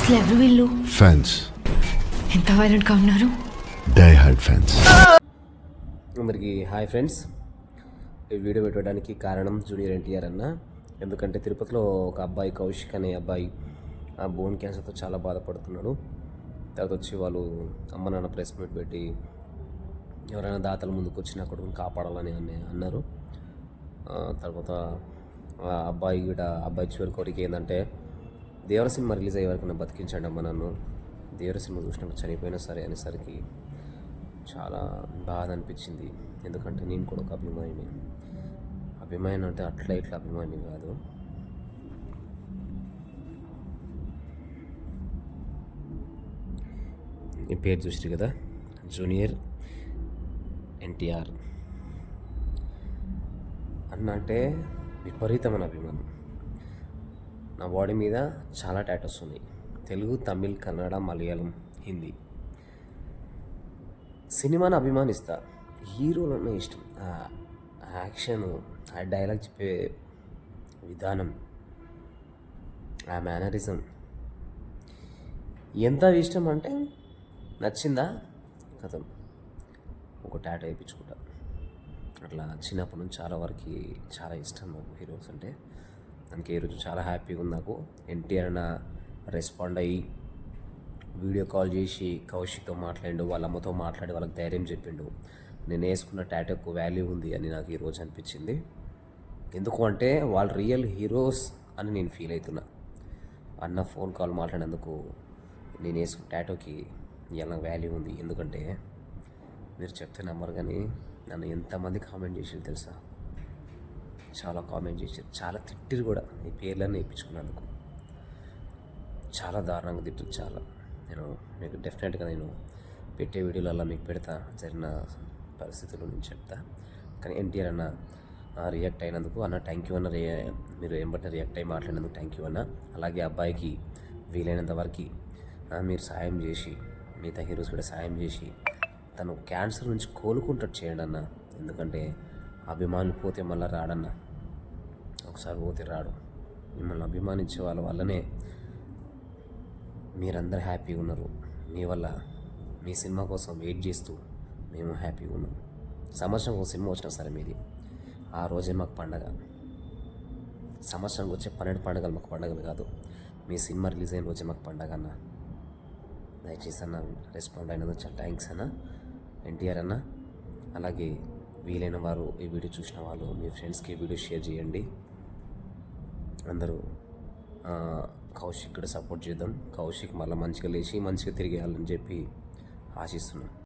అసలు ఎవరు వీళ్ళు? ఫ్యాన్స్, ఎంత వైలెంట్గా ఉన్నారు. Die hard fans. అందరికీ హాయ్ ఫ్రెండ్స్. ఈ వీడియో పెట్టడానికి కారణం జూనియర్ ఎన్టీఆర్ అన్న. ఎందుకంటే తిరుపతిలో ఒక అబ్బాయి, కౌశిక్ అనే అబ్బాయి, ఆ బోన్ క్యాన్సర్తో చాలా బాధపడుతున్నాడు. తర్వాత వచ్చి వాళ్ళు అమ్మ నాన్న ప్రెస్ మీట్ పెట్టి ఎవరైనా దాతల ముందుకు వచ్చి నా కొడుకుని కాపాడాలని అన్నారు. తర్వాత ఆ అబ్బాయి చివరి కోరిక ఏంటంటే, దేవర సినిమా రిలీజ్ అయ్యే వరకు బతికించండి అమ్మ నన్ను, దేవర సినిమా చూసినప్పుడు చనిపోయినా సరే అనేసరికి చాలా బాధ అనిపించింది. ఎందుకంటే నేను కూడా ఒక అభిమాని అంటే అట్లా ఇట్లా అభిమాని కాదు. ఈ పేరు చూసి కదా, జూనియర్ ఎన్టీఆర్ అన్న అంటే విపరీతమైన అభిమానం. నా బాడీ మీద చాలా టాటూస్ ఉన్నాయి. తెలుగు, తమిళ్, కన్నడ, మలయాళం, హిందీ. సినిమాని అభిమానిస్తా, హీరోలన్న ఇష్టం. ఆ యాక్షన్, ఆ డైలాగ్ చెప్పే విధానం, ఆ మేనరిజం ఎంత ఇష్టం అంటే, నచ్చిందా కథం ఒక టాటూ వేయించుకుంటా. అట్లా చిన్నప్పటి నుంచి చాలా వరకు చాలా ఇష్టం నాకు హీరోస్ అంటే. దానికి ఈ రోజు చాలా హ్యాపీగా ఉంది నాకు. ఎన్టీఆర్ అన్న రెస్పాండ్ అయ్యి వీడియో కాల్ చేసి కౌశిక్తో మాట్లాడిండు, వాళ్ళ అమ్మతో మాట్లాడి వాళ్ళకి ధైర్యం చెప్పిండు. నేను వేసుకున్న టాటూకు వాల్యూ ఉంది అని నాకు ఈరోజు అనిపించింది. ఎందుకు అంటే వాళ్ళు రియల్ హీరోస్ అని నేను ఫీల్ అవుతున్నా. అన్న ఫోన్ కాల్ మాట్లాడినందుకు నేను వేసుకున్న టాటూకి ఎలా వాల్యూ ఉంది. ఎందుకంటే మీరు చెప్తే నమ్మరు కానీ నన్ను ఎంతమంది కామెంట్ చేసారు తెలుసా. చాలా కామెంట్ చేశారు, చాలా తిట్టిరు కూడా. ఈ పేర్లన్నీ వేయించుకున్నందుకు చాలా దారుణంగా తిట్టు. చాలా నేను మీకు డెఫినెట్గా నేను పెట్టే వీడియోలలో మీకు పెడతా, జరిగిన పరిస్థితులు నేను చెప్తా. కానీ ఎన్టీఆర్ అన్న రియాక్ట్ అయినందుకు అన్న థ్యాంక్ యూ అన్న. మీరు వెంబడిన రియాక్ట్ అయ్యి మాట్లాడినందుకు థ్యాంక్ యూ అన్న. అలాగే అబ్బాయికి వీలైనంత వరకు మీరు సాయం చేసి, మిగతా హీరోస్ కూడా సాయం చేసి తను క్యాన్సర్ నుంచి కోలుకుంటట్టు చేయండి అన్న. ఎందుకంటే అభిమానులు పోతే మళ్ళీ రాడన్న, ఒకసారి పోతే రాడు. మిమ్మల్ని అభిమానించే వాళ్ళ వల్లనే మీరందరూ హ్యాపీగా ఉన్నారు. మీ వల్ల, మీ సినిమా కోసం వెయిట్ చేస్తూ మేము హ్యాపీగా ఉన్నాం. సంవత్సరం ఒక సినిమా వచ్చినా సరే మీది, ఆ రోజే మాకు పండగ. సంవత్సరానికి వచ్చే 12 పండుగలు మాకు పండుగలు కాదు. మీ సినిమా రిలీజ్ అయిన రోజే మాకు పండగ అన్న. దయచేసి అన్న రెస్పాండ్ అయినందుకు చాలా థ్యాంక్స్ అన్న ఎన్టీఆర్ అన్న. అలాగే వీలైన వారు, ఈ వీడియో చూసిన వాళ్ళు మీ ఫ్రెండ్స్కి ఈ వీడియో షేర్ చేయండి. అందరూ కౌశిక్ కూడా సపోర్ట్ చేద్దాం. కౌశిక్ మళ్ళీ మంచిగా లేచి మంచిగా తిరిగేయాలని చెప్పి ఆశిస్తున్నాం.